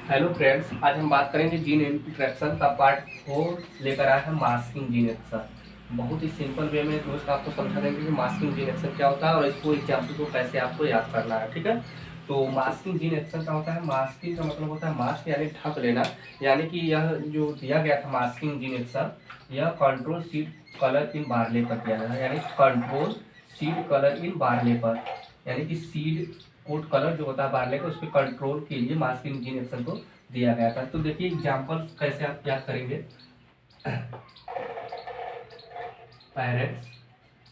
Hello friends, आज हम बात करेंगे जीन इंट्रैक्शन का पार्ट 4 लेकर आए हैं मास्किंग जीन एक्शन। बहुत ही सिंपल वे में दोस्त आपको समझा देंगे कि मास्किंग जीन एक्शन क्या होता है और इसको एग्जाम्पल को कैसे आपको याद करना है। ठीक है, तो मास्किंग जीन एक्शन का होता है, मास्किंग का मतलब होता है मास्क यानी ढक लेना। यानी कि यह जो दिया गया था मास्किंग जीन एक्शन, यह control seed colour in barley पर किया गया है। यानी control seed colour in barley पर, यानी कि सीड कोड कलर जो होता है बारले का, उस पर कंट्रोल के लिए मास्किंग जीन एक्शन को दिया गया था। तो देखिए एग्जाम्पल कैसे आप याद करेंगे। पैरेट्स,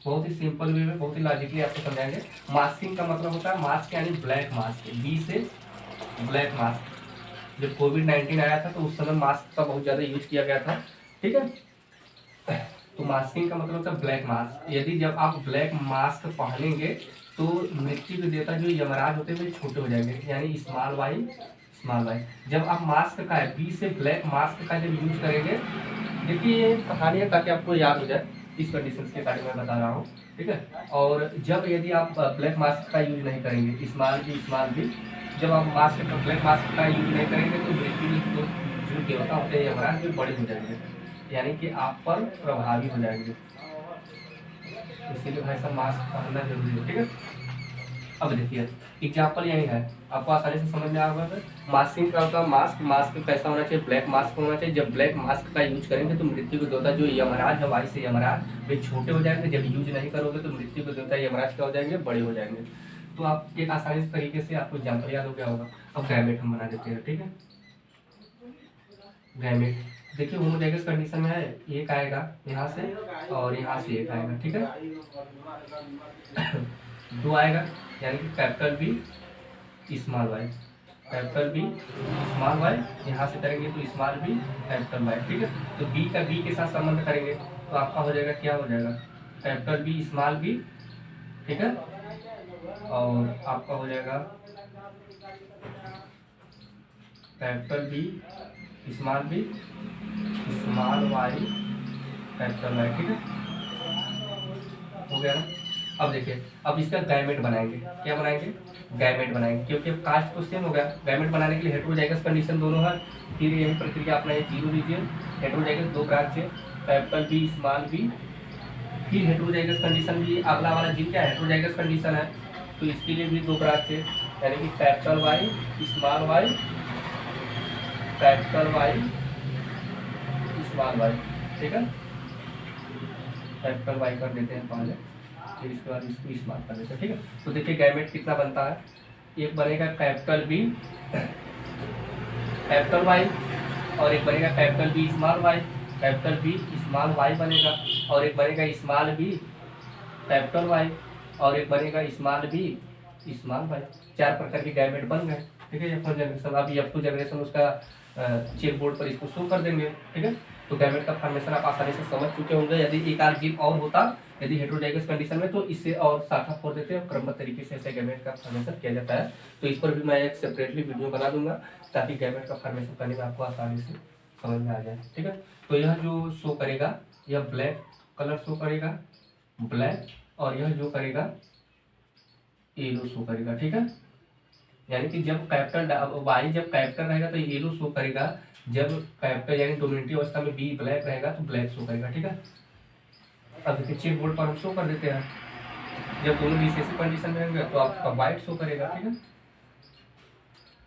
बहुत ही सिंपल वे में बहुत ही लॉजिकली आपको समझाएंगे। मास्किंग का मतलब होता है मास्क यानी ब्लैक मास्क, बी से ब्लैक मास्क। जब कोविड-19 आया था तो उस समय मास्क का बहुत ज़्यादा यूज किया गया था। ठीक है, तो मास्किंग का मतलब होता है ब्लैक मास्क। यदि जब आप ब्लैक मास्क पहनेंगे तो मृत्यु के देवता जो यमराज होते हैं वे छोटे हो जाएंगे, यानी स्मॉल वाई। जब आप मास्क का है बी से ब्लैक मास्क का जब यूज करेंगे, देखिए ये कहानी है ताकि आपको याद हो जाए, इस कंडीशन के बारे में बता रहा हूँ। ठीक है, और जब यदि आप ब्लैक मास्क का यूज नहीं करेंगे, स्मॉल बी, जब आप मास्क का ब्लैक मास्क का यूज नहीं करेंगे तो मृत्यु के जो देवता होते हैं यमराज वे बड़े हो जाएंगे, यानी कि आप पर प्रभावी हो जाएंगे। इसीलिए भाई साहब मास्क पहनना जरूरी है। ठीक है, अब देखिए एग्जाम्पल यही है, आपको आसानी से समझ में आ गया। मास्किंग का होता है मास्क कैसा होना चाहिए, ब्लैक मास्क होना चाहिए। जब ब्लैक मास्क का यूज करेंगे तो मृत्यु के देवता जो यमराज है, वाई से यमराज, वे छोटे हो जाएंगे। जब यूज नहीं करोगे तो मृत्यु के देवता यमराज क्या हो जाएंगे, बड़े हो जाएंगे। तो आप एक आसानी तरीके से आपको एग्जाम्पल याद हो गया होगा। अब गैमेट हम बना देते हैं। ठीक है, गैमेट देखिए होमोजाइगस कंडीशन में है, एक आएगा यहाँ से और यहाँ से एक आएगा। ठीक है, दो आएगा, यानी कि capital B small Y, capital B small Y, यहाँ से करेंगे तो स्मॉल बी कैपिटल वाई। ठीक है, तो बी का बी के साथ संबंध करेंगे तो आपका हो जाएगा, क्या हो जाएगा, कैपिटल बी स्मॉल बी। ठीक है, और आपका हो जाएगा capital B small B small Y capital Y. ठीक है, हो गया ना। अब देखिए, अब इसका गैमेट बनाएंगे। क्या बनाएंगे, गैमेट बनाएंगे, क्योंकि अब कास्ट तो सेम हो गया। गैमेट बनाने के लिए हेटेरोजाइगस कंडीशन दोनों है, फिर यही प्रक्रिया अपना ये जीरो लीजिए। हेटेरोजाइगस दो ब्रांच है, कैपिटल बी स्मॉल बी, फिर हेटेरोजाइगस कंडीशन भी अगला वाला जीन क्या हेटेरोजाइगस कंडीशन है, तो इसके लिए भी दो ब्रांच है, यानी कि capital Y small Y, capital Y small Y. ठीक है, कैपिटल वाई कर देते हैं पहले, फिर इसके बाद इसको स्मॉल कर देते हैं। ठीक है, तो देखिए गैमेट कितना बनता है, एक बनेगा कैपिटल बी कैपिटल वाई, और एक बनेगा capital B small Y, capital B small Y बनेगा, और एक बनेगा स्मॉल बी कैपिटल वाई, और एक बनेगा स्मॉल बी स्मॉल वाई। चार प्रकार के गैमेट बन गए। ठीक है, F1 जनरेशन, अभी F2 जनरेशन उसका चेक बोर्ड पर इसको शो कर देंगे। ठीक है, तो गैमेट का फॉर्मेशन आप आसानी से समझ चुके होंगे। यदि एक आध जीन और होता, यदि हेटेरोजाइगस कंडीशन में, तो इससे और शाखा फोड़ देते हैं, क्रमबद्ध तरीके से ऐसे गैमेट का फॉर्मेशन किया जाता है। तो इस पर भी मैं एक सेपरेटली वीडियो बना दूंगा ताकि गैमेट का फॉर्मेशन करने में आपको आसानी से समझ में आ जाए। ठीक है, तो यह जो शो करेगा, यह ब्लैक कलर शो करेगा, ब्लैक, और यह जो करेगा येलो शो करेगा। ठीक है, यानी कि जब कैपिटल वाई जब कैपिटल रहेगा तो येलो शो करेगा, जब कैपिटल यानी डोमिनेटिव अवस्था में बी ब्लैक रहेगा तो ब्लैक शो करेगा। ठीक है, अब देखिए चेक बोर्ड पर हम शो कर देते हैं, जब दोनों रिसेसिव कंडीशन में होंगे तो आपका वाइट शो करेगा। ठीक है,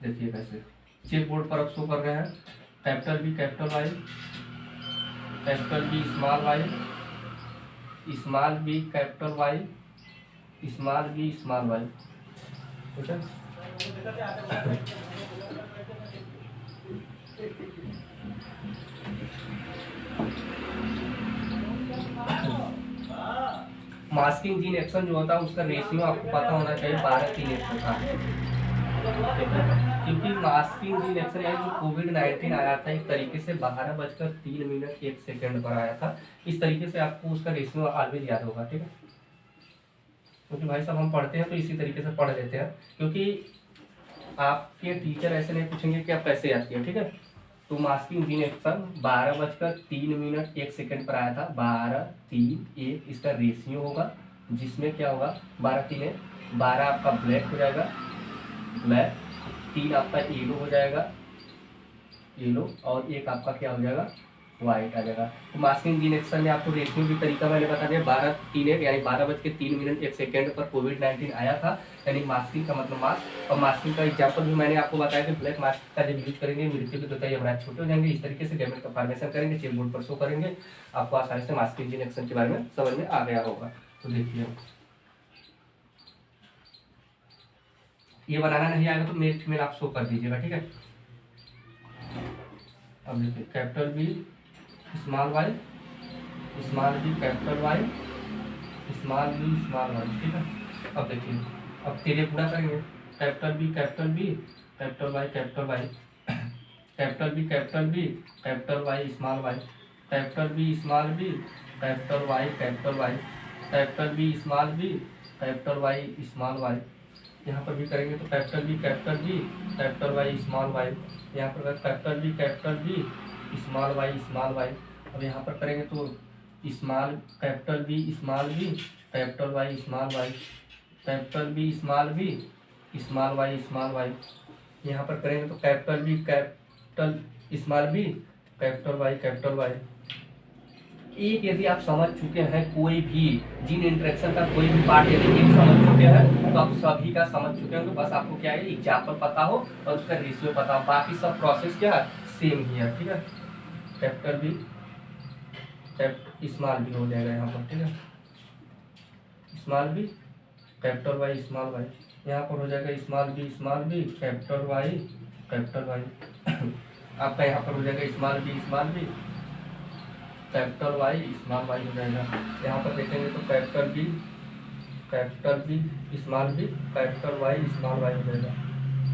देखिए कैसे चेक बोर्ड पर अब शो कर रहे हैं, capital B capital Y, capital B small Y, small B capital Y, small B small Y. ठीक है, मास्किंग जीन एक्शन जो होता है उसका रेशियो आपको पता होना चाहिए 12:3:1 का। क्योंकि मास्किंग जीन एक्शन यानी जो कोविड-19 आया था एक तरीके से 12:03:01 पर आया था। इस तरीके से आपको उसका रेशियो ऑलवेज याद होगा। ठीक है, क्योंकि भाई साहब हम पढ़ते हैं तो इसी तरीके से पढ़ लेते हैं, क्योंकि आपके टीचर ऐसे नहीं पूछेंगे कि आप कैसे याद किए। ठीक है, तो मास्किंग जीन एक्शन 12:03:01 पर आया था, 12:03:01 इसका रेशियो होगा, जिसमें क्या होगा 12:3 आपका ब्लैक हो जाएगा, ब्लैक, 3 आपका येलो हो जाएगा, येलो, और एक आपका क्या हो जाएगा, वाइट आ जाएगा। तो मास्किंग इंजेक्शन में आपको रेशियो की तरीका मैंने बता दिया, 12:03 यानी 12:03 पर कोविड-19 आया था, यानी मास्किंग का मतलब मास्क। और मास्किंग का एग्जाम्पल भी मैंने आपको बताया कि ब्लैक मास्क का जब यूज करेंगे मृत्यु के दो यमराज छोटे हो जाएंगे। इस तरीके से गैमेट का फॉर्मेशन करेंगे, चेक बोर्ड पर शो करेंगे, आपको आसानी से मास्किंग इंजेक्शन के बारे में समझ में आ गया होगा। तो देखिए, ये बनाना नहीं आएगा तो मेल फीमेल आप शो कर दीजिएगा, ठीक है। अब देखिए, capital B small Y, small B capital Y, small B small Y, ठीक है। अब देखिए, अब तेरे पूरा करेंगे, capital B capital B capital Y capital Y, capital B capital B capital Y small Y, capital B small B capital Y capital Y, capital B small B capital Y small Y. यहाँ पर भी करेंगे तो capital B capital Y small Y, यहाँ पर capital B small Y. अब यहाँ पर करेंगे तो small capital B capital Y small Y, capital B small Y. यहाँ पर करेंगे तो कैपिटल बी कैपिटल वाई। एक यदि आप समझ चुके हैं कोई भी जीन इंटरेक्शन का कोई भी पार्ट यदि एक समझ चुके हैं तो आप सभी का समझ चुके हैं। तो बस आपको क्या है, एग्जाम्पल पता हो और उसका रेशियो पता हो, बाकी सब प्रोसेस क्या है, सेम ही है, ठीक है। कैपिटल बी स्मॉल बी हो जाएगा यहाँ पर, ठीक है, small B capital Y small Y. यहाँ पर हो जाएगा स्मॉल बी कैपिटल वाई आपका यहाँ पर हो जाएगा small B capital Y small Y हो जाएगा। यहाँ पर देखेंगे तो capital B small B capital Y small Y हो जाएगा,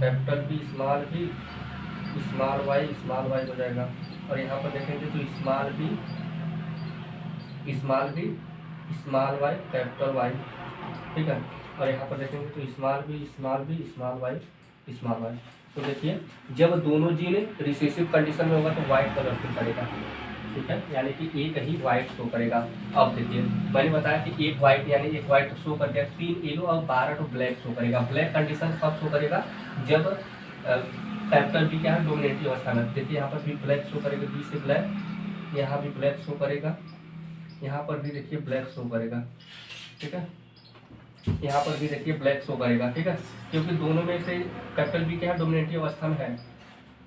कैपिटल बी स्मॉल वाई हो जाएगा। और यहाँ पर देखेंगे तो small B small Y capital Y, ठीक है। और यहाँ पर देखेंगे तो स्मॉल वाई। तो देखिए, जब दोनों जीन रिसेसिव कंडीशन में होगा तो व्हाइट कलर से करेगा, ठीक है, यानी कि एक ही व्हाइट शो करेगा। अब देखिए, मैंने बताया कि एक व्हाइट यानी एक व्हाइट शो कर दिया, 3 येलो और 12 ब्लैक शो करेगा। ब्लैक कंडीशन कब शो करेगा, जब कैपिटल बी क्या है, डोमिनेटिव अवस्था में। देखिए, यहाँ पर भी ब्लैक शो करेगा, बी से ब्लैक, यहाँ भी ब्लैक शो करेगा, यहाँ पर भी देखिए ब्लैक शो करेगा, ठीक है, यहाँ पर भी देखिए ब्लैक शो करेगा, ठीक है, क्योंकि दोनों में से कैपिटल बी क्या है, डोमिनेटिव अवस्था में है,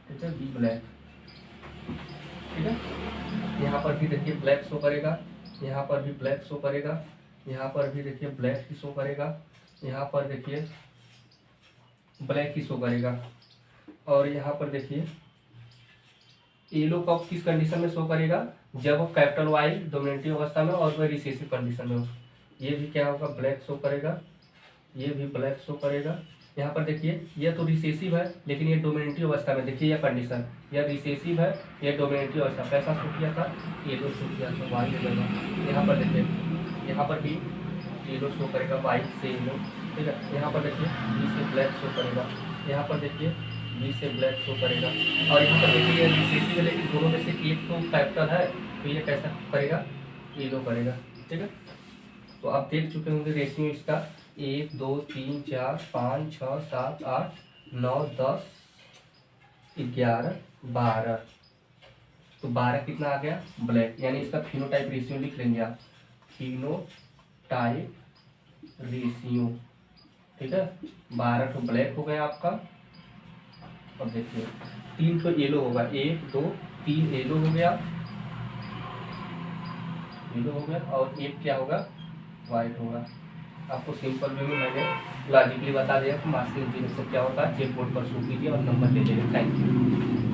ठीक है, बी ब्लैक, ठीक है। यहाँ पर भी देखिए ब्लैक शो करेगा, यहाँ पर भी ब्लैक शो करेगा, यहाँ पर भी देखिए ब्लैक ही शो करेगा, यहाँ पर देखिए ब्लैक ही शो करेगा। और यहाँ पर देखिए येलो कब किस कंडीशन में शो करेगा, जब कैपिटल वाई डोमिनेटिव अवस्था में और वह रिसेसिव कंडीशन में हो। ये भी क्या होगा, ब्लैक शो करेगा, ये भी ब्लैक शो करेगा। यहाँ पर देखिए, यह तो रिसेसिव है लेकिन ये डोमिनेटिव अवस्था में, देखिए यह कंडीशन, यह रिसेसिव है, यह डोमिनेटिव अवस्था, कैसा शो किया था, येलो शो किया था, वाई हो जाएगा। यहाँ पर देखिए, यहाँ पर भी येलो शो करेगा, वाई से येलो, ठीक है। यहाँ पर देखिए बी से ब्लैक शो करेगा, यहाँ पर देखिए बी से ब्लैक शो करेगा। और यहाँ पर देखिए ये रिसेसिव है लेकिन दोनों में से एक तो कैपिटल है, तो ये कैसा करेगा, येलो करेगा, ठीक है। तो आप देख चुके होंगे रेशियो इसका 1 2 3 4 5 6 7 8 9 10 11 12। तो 12 कितना आ गया, ब्लैक, यानी इसका फिनोटाइप रेशियो लिख लेंगे आप, फिनोटाइप रेशियो, ठीक है। 12 तो ब्लैक हो गया आपका। अब देखिए 3 तो येलो होगा, 1 2 3 येलो हो गया, और एक क्या होगा, वाइट होगा। आपको सिंपल वे में मैंने लॉजिकली बता दिया कि मास्किंग इंजीनियर क्या होता है। चेक बोर्ड पर शो कीजिए और नंबर ले लीजिए। Thank you.